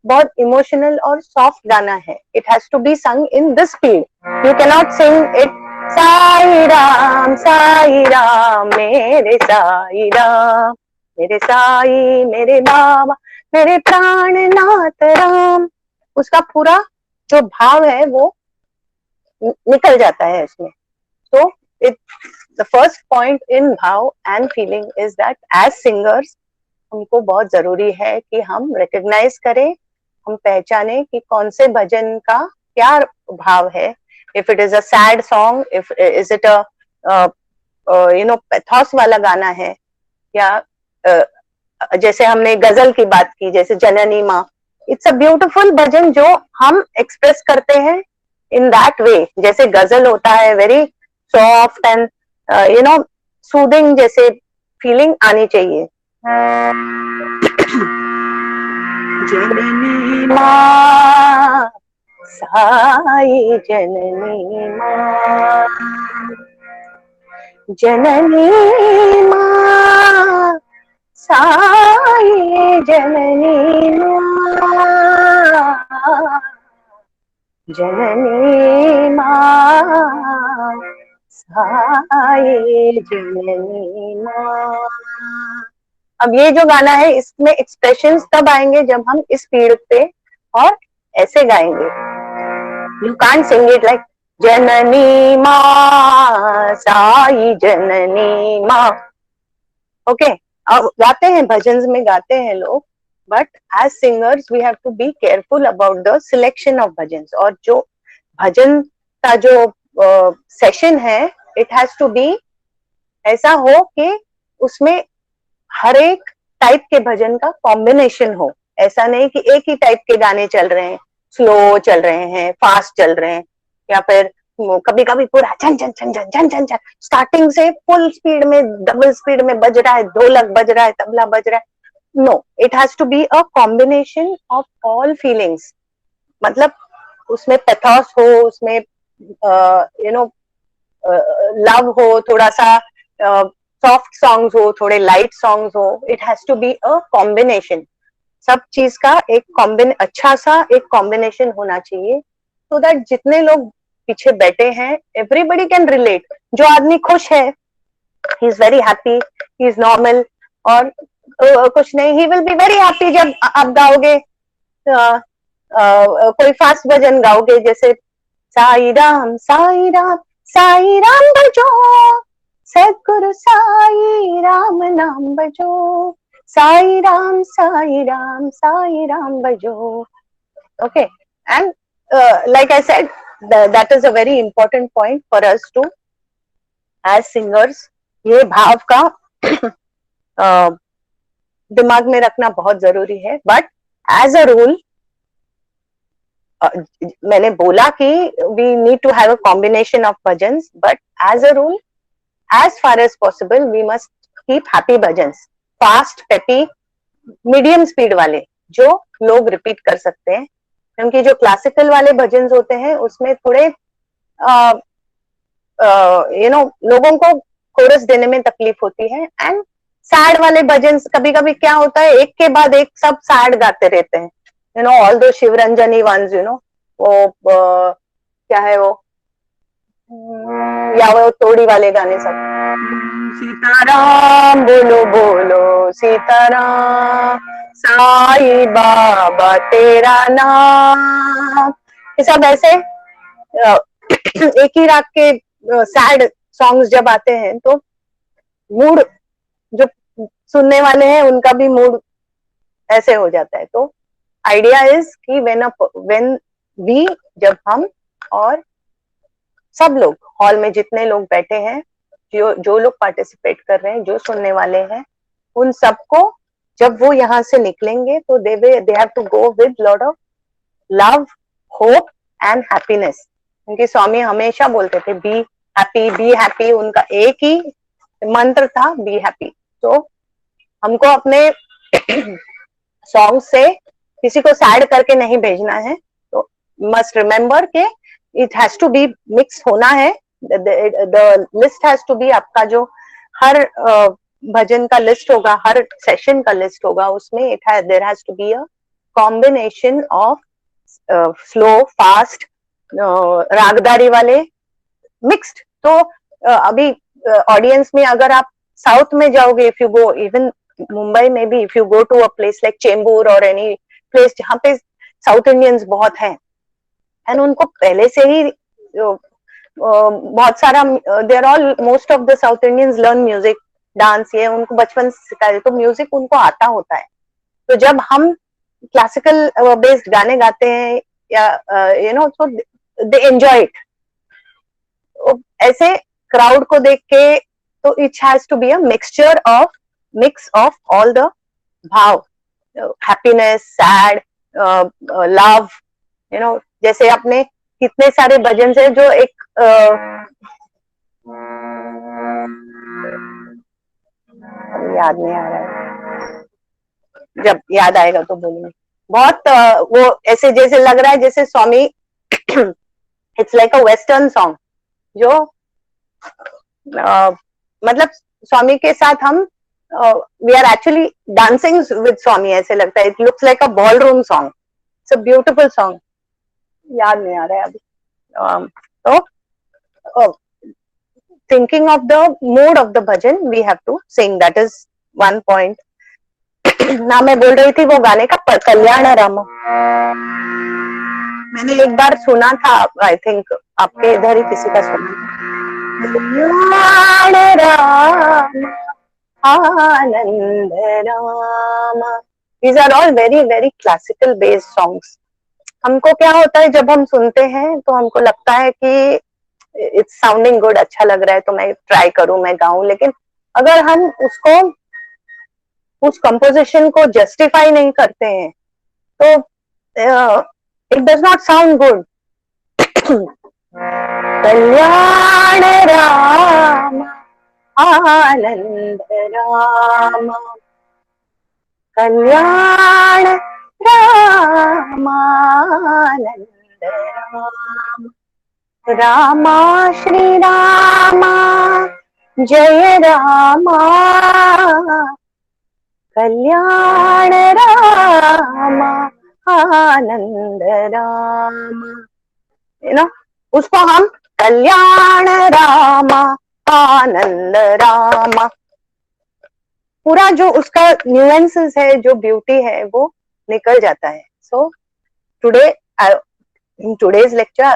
बहुत इमोशनल और सॉफ्ट गाना है। इट हैज टू बी संग in this speed, you can not sing it Sai Ram मेरे साई राम, मेरे साई मेरे बाबा मेरे प्राणनाथ राम। उसका पूरा जो भाव है वो निकल जाता है इसमें। So it the first point in भाव and feeling is that as singers हमको बहुत जरूरी है कि हम रिकग्नाइज करें, हम पहचाने कि कौन से भजन का क्या भाव है। If it is a sad song, if is it a pathos वाला गाना है, या जैसे हमने गजल की बात की, जैसे जननी माँ, इट्स अ ब्यूटिफुल भजन जो हम एक्सप्रेस करते हैं इन दैट वे। जैसे गजल होता है वेरी सॉफ्ट एंड सूदिंग, जैसे फीलिंग आनी चाहिए। जननी माँ साई जननी माँ, जननी माँ साई जननी माँ, जननी माँ साई जननी माँ। अब ये जो गाना है इसमें एक्सप्रेशंस तब आएंगे जब हम इस स्पीड पे और ऐसे गाएंगे। You can't sing it like जननी माँ साई जननी माँ। ओके, अब गाते हैं भजन में गाते हैं लोग, but as singers we have to be careful about the selection of bhajan. और जो भजन का जो सेशन है, इट हैज टू बी ऐसा हो कि उसमें हर एक टाइप के भजन का कॉम्बिनेशन हो। ऐसा नहीं कि एक ही टाइप के गाने चल रहे हैं, स्लो चल रहे हैं, फास्ट चल रहे हैं, या फिर कभी कभी पूरा झन झन झन झन झन झन झन स्टार्टिंग से फुल स्पीड में, डबल स्पीड में बज रहा है, ढोलक बज रहा है, तबला बज रहा है। No, it has to be a combination of all feelings. मतलब उसमें पैथोस हो, उसमें लव हो, थोड़ा सा सॉफ्ट सॉन्ग्स हो, थोड़े लाइट सॉन्ग्स हो। It has to be a combination. सब चीज का एक अच्छा सा एक कॉम्बिनेशन होना चाहिए, सो दैट जितने लोग पीछे बैठे हैं, एवरीबडी कैन रिलेट। जो आदमी खुश है, he is very happy, he is normal, और कुछ नहीं, he will be very happy जब आप गाओगे कोई फास्ट भजन गाओगे, जैसे साई राम साई राम साई राम बजो, सदगुरु साई राम नाम बजो, साई राम साई राम साई राम बजो। Okay, and like I said, that is a very important point for us to as singers, ये भाव का दिमाग में रखना बहुत जरूरी है. बट एज अ रूल, मैंने बोला कि we need to have a combination of bhajans, but as a rule, as far as possible we must keep happy bhajans, fast peppy medium speed वाले जो लोग रिपीट कर सकते हैं. क्योंकि जो क्लासिकल वाले भजन होते हैं उसमें थोड़े लोगों को कोरस देने में तकलीफ होती है. एंड सैड वाले भजन कभी कभी क्या होता है, एक के बाद एक सब सैड गाते रहते हैं. ऑल दो शिवरंजनी वंस, वो क्या है वो, या वो तोड़ी वाले गाने सब, सीताराम बोलो बोलो सीताराम, साईं बाबा तेरा नाम, ये सब ऐसे एक ही राग के सैड सॉन्ग्स जब आते हैं तो मूड, जो सुनने वाले हैं उनका भी मूड ऐसे हो जाता है. तो आइडिया इज कि व्हेन वी, जब हम और सब लोग हॉल में जितने लोग बैठे हैं, जो लोग पार्टिसिपेट कर रहे हैं, जो सुनने वाले हैं, उन सबको जब वो यहाँ से निकलेंगे तो they have to go with lot of love, hope and happiness. क्योंकि स्वामी हमेशा बोलते थे बी हैप्पी, बी हैप्पी. उनका एक ही मंत्र था, बी हैप्पी. तो हमको अपने सॉन्ग से किसी को सैड करके नहीं भेजना है. तो मस्ट रिमेम्बर के it has to be mix होना है. The list has to be, आपका जो हर भजन का लिस्ट होगा, हर सेशन का लिस्ट होगा, उसमें there has to be a combination of slow, fast, रागदारी वाले, मिक्स्ड. तो अभी ऑडियंस में अगर आप साउथ में जाओगे, if you go even Mumbai में भी, if you go to a place like Chembur और एनी प्लेस जहाँ पे साउथ इंडियंस बहुत हैं, एंड उनको पहले से ही बहुत सारा, they are all, most of the South Indians learn music, dance, ये उनको बचपन से सिखाया, तो म्यूजिक उनको आता होता है. तो जब हम क्लासिकल बेस्ड गाने गाते हैं या तो दे एंजॉय इट. ऐसे क्राउड को देख के, तो it has to be a mix of all the भाव, हैप्पीनेस, सैड, लव. जैसे अपने कितने सारे भजन है जो एक याद नहीं आ रहा है, जब याद आएगा तो बोलूंगी. बहुत वो ऐसे जैसे लग रहा है जैसे Swami it's like a western song, जो मतलब स्वामी के साथ हम we are actually dancing with Swami, ऐसे लगता है. It looks like a ballroom song. It's a beautiful song. याद नहीं आ रहा है अभी. तो thinking of the mood of the bhajan, we have to sing. That is one point. ना मैं बोल रही थी वो गाने का, कल्याण राम. मैंने एक बार सुना था, आई थिंक आपके इधर ही किसी का सुना था. कल्याण Ram, Anand Ram. These are all very very classical based songs. हमको क्या होता है जब हम सुनते हैं तो हमको लगता है कि इट्स साउंडिंग गुड, अच्छा लग रहा है, तो मैं ट्राई करूं, मैं गाऊं. लेकिन अगर हम उसको, उस कंपोजिशन को जस्टिफाई नहीं करते हैं तो it does not sound good. Kalyan Ram, Anand Ram, Kalyan Ram, Anand Ram, Rama Shri Rama जय रामा, कल्याण रामा, आनंद राम. उसको हम कल्याण रामा, आनंद रामा, पूरा जो उसका न्यूएंसेस है, जो ब्यूटी है, वो निकल जाता है. So today, in today's lecture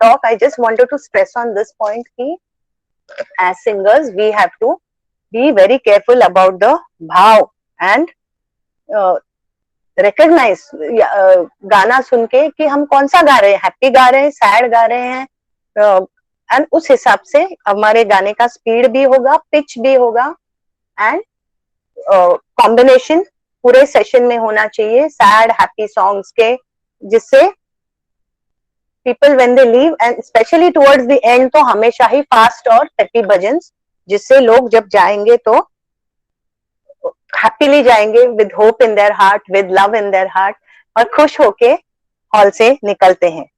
talk, I just wanted to stress on this point ki as singers we have to be very careful about the bhav and recognize गाना सुन के कि हम कौन सा गा रहे हैं, हैप्पी गा रहे हैं, सैड गा रहे हैं, एंड उस हिसाब से हमारे गाने का स्पीड भी होगा, पिच भी होगा, एंड कॉम्बिनेशन पूरे सेशन में होना चाहिए, सैड हैप्पी सॉन्ग्स के, जिससे people when they leave and specially towards the end तो हमेशा ही फास्ट और हैप्पी भजन्स, जिससे लोग जब जाएंगे तो हैप्पीली जाएंगे, with hope in their heart, with love in their heart, और खुश होके हॉल से निकलते हैं.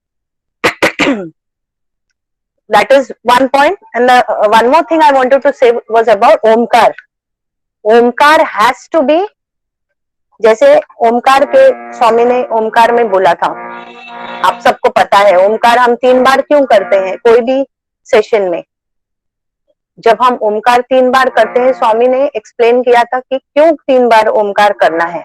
That is one point. And one more thing I wanted to say was about Omkar. Omkar has to be, जैसे ओमकार के स्वामी ने ओमकार में बोला था, आप सबको पता है ओमकार हम 3 बार क्यों करते हैं कोई भी सेशन में. जब हम ओमकार 3 बार करते हैं, स्वामी ने एक्सप्लेन किया था कि क्यों 3 बार ओमकार करना है.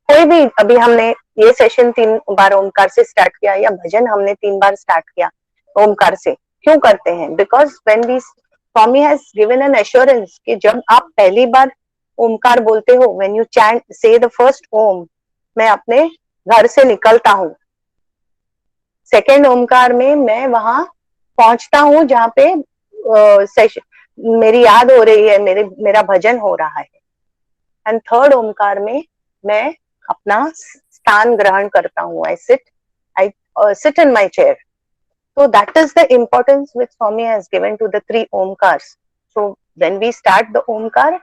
कोई भी, अभी हमने ये सेशन 3 बार ओमकार से स्टार्ट किया, या भजन हमने 3 बार स्टार्ट किया ओमकार से, क्यों करते हैं? Because when we, Swami has given an assurance कि जब आप पहली बार ओमकार बोलते हो, when you chant say the first Om, मैं अपने घर से निकलता हूँ. सेकेंड ओमकार में मैं वहां पहुंचता हूँ जहाँ पे मेरी याद हो रही है, मेरा भजन हो रहा है. एंड थर्ड ओमकार में मैं अपना स्थान ग्रहण करता हूँ. I sit in my chair. So that is the importance which Swami has given to the 3 omkars. So when we start the omkar,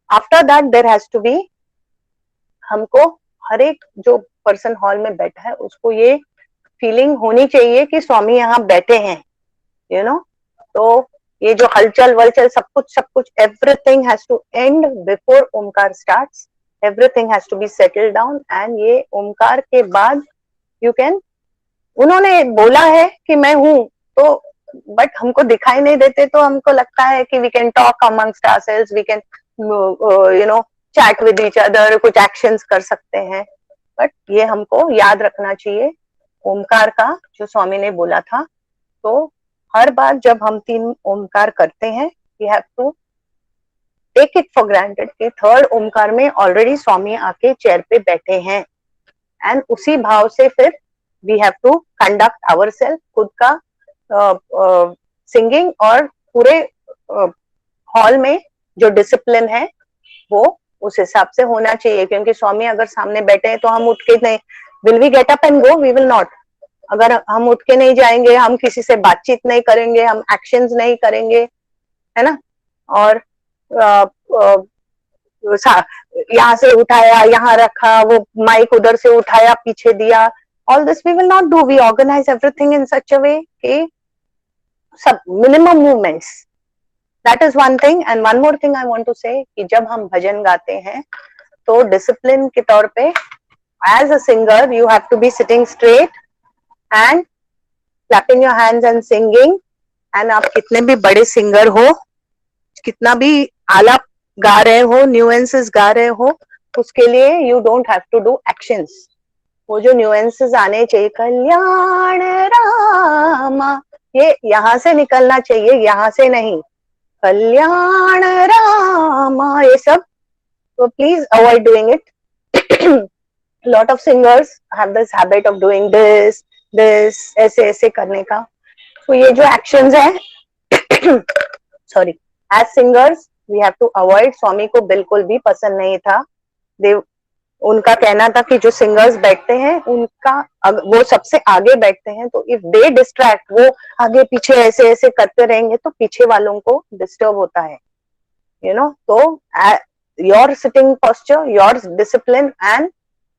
after that there has to be, हमको हर एक जो पर्सन हॉल में बैठा है उसको ये फीलिंग होनी चाहिए कि स्वामी यहाँ बैठे हैं, you know. तो ये जो हलचल वलचल सब कुछ everything has to end before omkar starts. Everything has to be settled down, and ये ओमकार के बाद you can, उन्होंने बोला है कि मैं हूं, तो बट हमको दिखाई नहीं देते, तो हमको लगता है कि we can talk amongst ourselves, we can chat with each other, कुछ एक्शंस कर सकते हैं. बट ये हमको याद रखना चाहिए ओमकार का जो स्वामी ने बोला था. तो हर बार जब हम 3 ओमकार करते हैं, we have to take it for granted कि थर्ड ओमकार में ऑलरेडी स्वामी आके चेयर पे बैठे हैं, एंड उसी भाव से फिर we have to conduct ourselves, खुद का सिंगिंग, और पूरे हॉल में जो डिसिप्लिन है वो उस हिसाब से होना चाहिए. क्योंकि स्वामी अगर सामने बैठे हैं तो हम उठ के नहीं, will we get up and go? We will not. अगर हम उठ के नहीं जाएंगे, हम किसी से बातचीत नहीं करेंगे, हम एक्शंस नहीं करेंगे, है ना. और यहाँ से उठाया, यहाँ रखा, वो माइक उधर से उठाया पीछे दिया, all this we will not do. We organize everything in such a way कि सब minimum movements. That is one thing. And one more thing I want to say कि जब हम भजन गाते हैं तो डिसिप्लिन के तौर पे, as a singer you have to be sitting straight and clapping your hands and singing. And आप कितने भी बड़े सिंगर हो, कितना भी आलाप गा रहे हो, न्यूएंसेस गा रहे हो, उसके लिए you don't have to do actions. वो जो न्यूएंसेस आने चाहिए, कल्याण रामा, ये यहाँ से निकलना चाहिए, यहाँ से नहीं, कल्याण रामा, ये सब. तो please avoid doing it. Lot of singers have this habit of doing this ऐसे ऐसे करने का. तो ये जो एक्शंस है, sorry, as singers we have to avoid. Swami को बिल्कुल भी पसंद नहीं था. उनका कहना था कि जो सिंगर्स बैठते हैं उनका, वो सबसे आगे बैठते हैं, तो इफ दे डिस्ट्रैक्ट, वो आगे पीछे ऐसे ऐसे करते रहेंगे तो पीछे वालों को डिस्टर्ब होता है, यू नो. तो your sitting posture, your discipline, and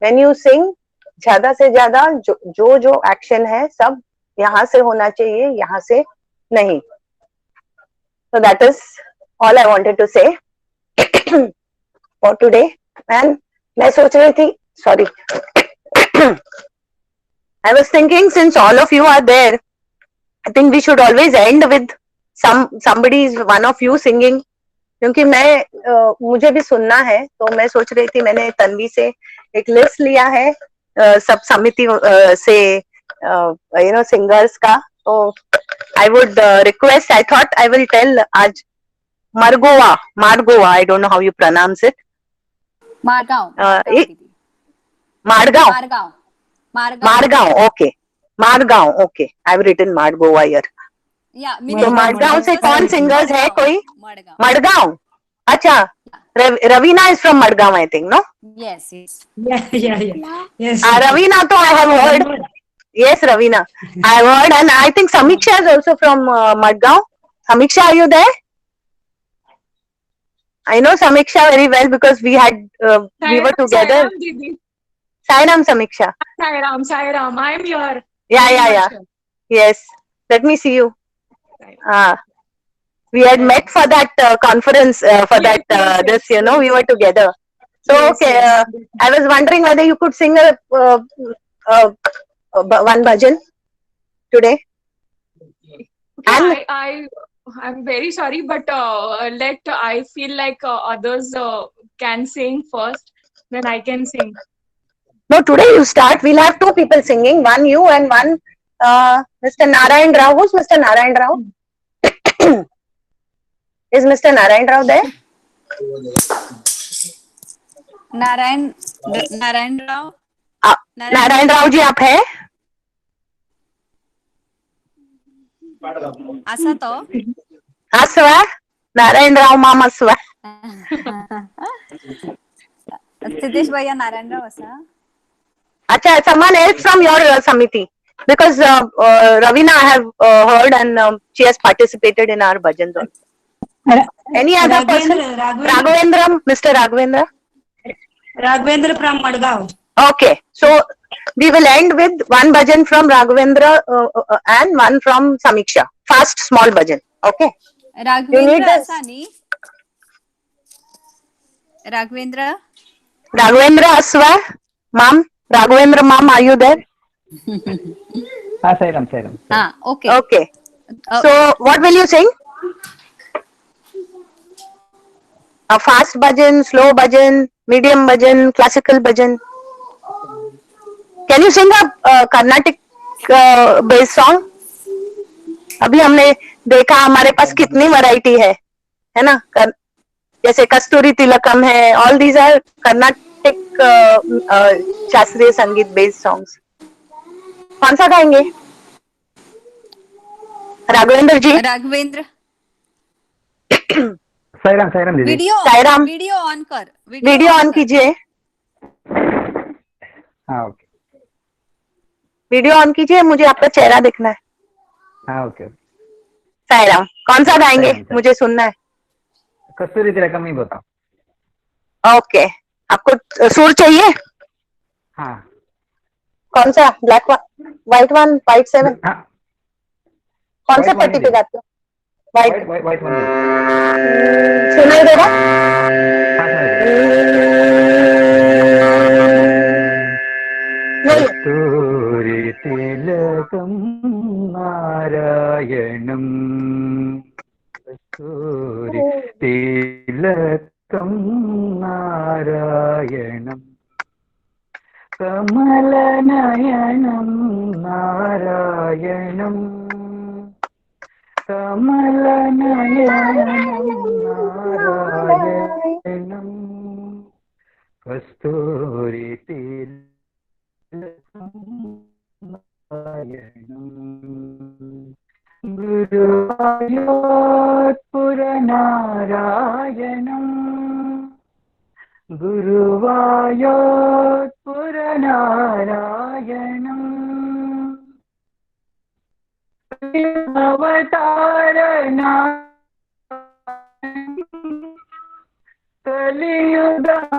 when you sing, ज्यादा से ज्यादा जो एक्शन है सब यहाँ से होना चाहिए, यहाँ से नहीं. So that is all I wanted to say for today. And मैं सोच रही थी, sorry, I was thinking since all of you are there, I think we should always end with one of you singing. क्योंकि मुझे भी सुनना है, तो मैं सोच रही थी, मैंने तन्वी से एक लिस्ट लिया है सब समिति से सिंगर्स का. तो I would request, I thought I will tell आज Margova, I don't know how you pronounce it. Margaon. Margaon, okay. Margaon, okay. I've written Margova here. Yeah, तो Margaon से कौन सिंगर्स है कोई? मडगांव. अच्छा, Ravina is from Madgaon, I think, no? Yes, yes. Yeah. Yes. Ravina, to I have heard. Yes, Ravina. I have heard, and I think Samiksha is also from Madgaon. Samiksha, are you there? I know Samiksha very well because we were together. Sairam, Didi. Sairam, Samiksha. Sairam. I am here. Yeah. Yes. Let me see you. We had met for that conference, Yes. we were together. So, Yes, okay, yes. I was wondering whether you could sing one bhajan today. And I'm very sorry, but I feel like others can sing first, then I can sing. no, today you start. We'll have two people singing, one you and one Mr. Narayan Rao. Who's Mr. Narayan Rao? Is Mr. Narayan Rao there? Narayan Rao Narayan Rao ji आप है? असा तो हसवा नारायण राव माम हसवा. सिद्धेश भैया नारायण राव असा. Acha, someone else from your Samiti, because Ravina I have heard, and she has participated in our bhajans also. Any other person? Raghavendra, Mr. Raghavendra. Raghavendra from Madgaon. Okay, so we will end with one bhajan from Raghavendra and one from Samiksha. Fast, small bhajan. Okay. Raghavendra असा नी. Raghavendra Aswa, Ma'am. Raghavendra, Ma'am, are you there? Sairam. okay. Okay. So, what will you sing? A fast bhajan, slow bhajan, medium bhajan, classical bhajan. Can you sing a Carnatic based song? अभी हमने देखा हमारे पास कितनी वैरायटी है ना? जैसे कस्तूरी तिलकम है. All these are Carnatic शास्त्रीय संगीत बेस्ड सॉन्ग्स. कौन सा गाएंगे? राघवेंद्र जी. राघवेंद्र साईराम दीदी. वीडियो ऑन कर. वीडियो ऑन कीजिए. हाँ ओके. वीडियो ऑन कीजिए, मुझे आपका चेहरा दिखना है. हाँ ओके. साईराम. कौन सा गाएंगे? मुझे सुनना है. कस्तूरी तिलकम ही बताओ. ओके. आपको सुर चाहिए? हाँ. कौन सा? Black one, white one, white seven? हाँ. कौन सा पट्टी पे गाते हो? व्हाइट. White one. सुनाई देगा? कस्तूरी तिलकम नारायणम. कस्तूरी तिलकम नारायणम. कमलनयनं नारायणं. कमलनयनं नारायणं. कस्तूरितिलकं नारायणं. गुरुवायूरनारायणं. गुरुवायूरनारायणं. अवतारणा कलियुगनारायणं.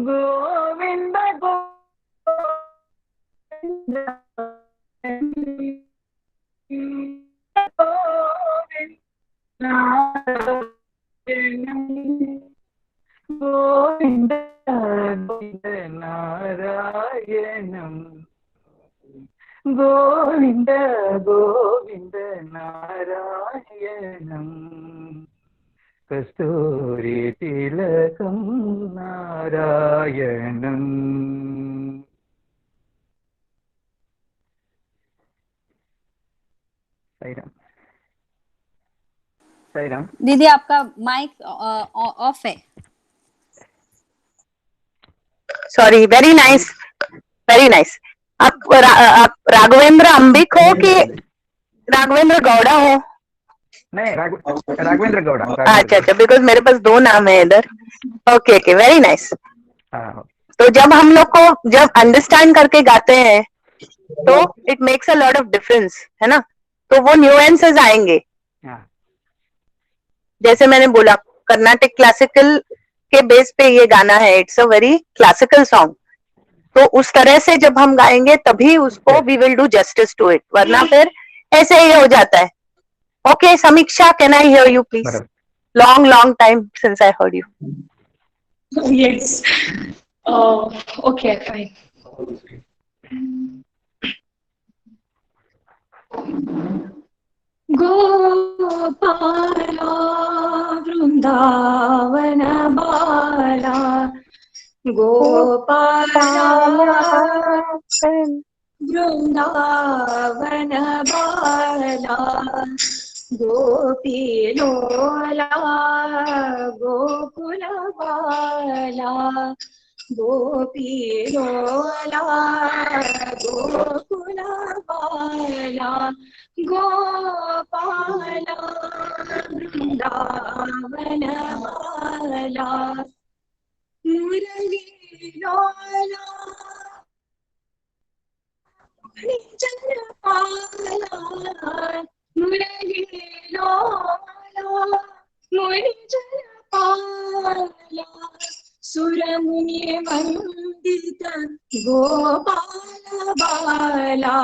गोविंद गोविंद नारायणं. गोविंद गोविंद नारायणं. गोविंद गोविंद नारायणं. कस्तूरितिलकं नारायणं. साईराम. दीदी आपका माइक ऑफ है. Sorry. Very nice, very nice. आप राघवेंद्र अंबिक हो कि राघवेंद्र गौड़ा हो? नहीं, राघवेंद्र गौड़ा। अच्छा अच्छा, बिकॉज मेरे पास दो नाम है इधर। Okay okay, very nice. हाँ, तो जब हम लोग को जब अंडरस्टैंड करके गाते हैं तो it makes a lot of difference, है ना। तो वो न्यूएंसेस आएंगे। हाँ, जैसे मैंने बोला कर्नाटिक क्लासिकल के बेस पे ये गाना है, it's a very classical song. तो उस तरह से जब हम गाएंगे तभी उसको we will do justice to it, वरना फिर ऐसे ही हो जाता है। Okay Samiksha, can I hear you please? बराबर। Long time since I heard you. Yes. Okay, fine. Gopala Vrindavan बाला, गोपाला वृंदावन बाला, गोपी लोला गोकुल बाला, गोपी लोला गोकुल बाला, गोपाला वृंदावन बाला, मुरली लोला जलपाला, मुरली लोला मुरली जलपाला, सुरमुनि वंदित गोपाल बाला,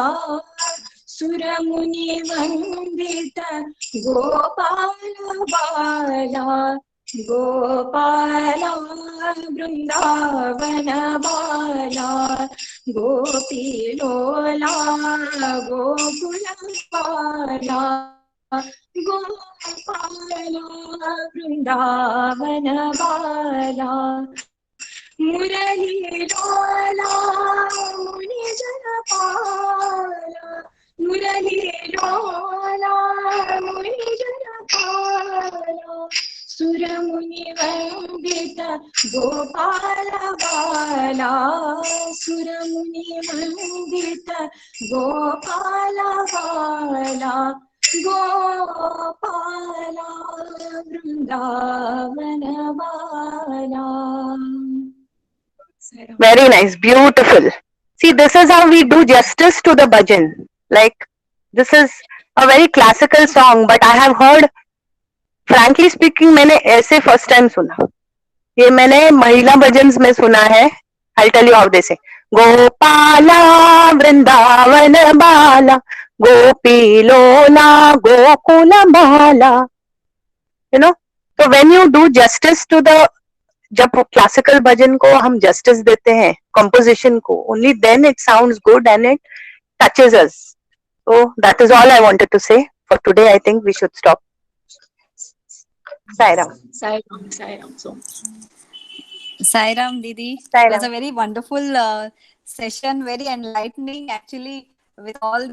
सुरमुनि वंदित गोपाल बाला, गोपाला वृंदावन बाला, गोपी लोला गोकुल बाला, गोपाला वृंदावन बाला, मुरली लोला मुनि जनपाला, मुरली लोला मुनि जनपाला, सुरमुनि वंदित गोपाल बाला, सुरमुनि वंदित गोपाल बाला, गोपाला वृंदावन बाला। Very nice, beautiful. See, this is how we do justice to the bhajan. Like, this is a very classical song, but I have heard, frankly speaking, मैंने ऐसे first time सुना। ये मैंने महिला भजन्स में सुना है। I'll tell you how they say. Gopala Vrindavan बाला, गोपी लोला गोकुल बाला। You know, so when you do justice to the, जब क्लासिकल भजन को हम जस्टिस देते हैं कंपोजिशन को, only then it sounds good and it touches us. So that is all I wanted to say for today. I think we should stop. Sairam. Sairam, Sairam so much. Sairam Didi. It Sairam. was a very wonderful session, very enlightening actually, with all the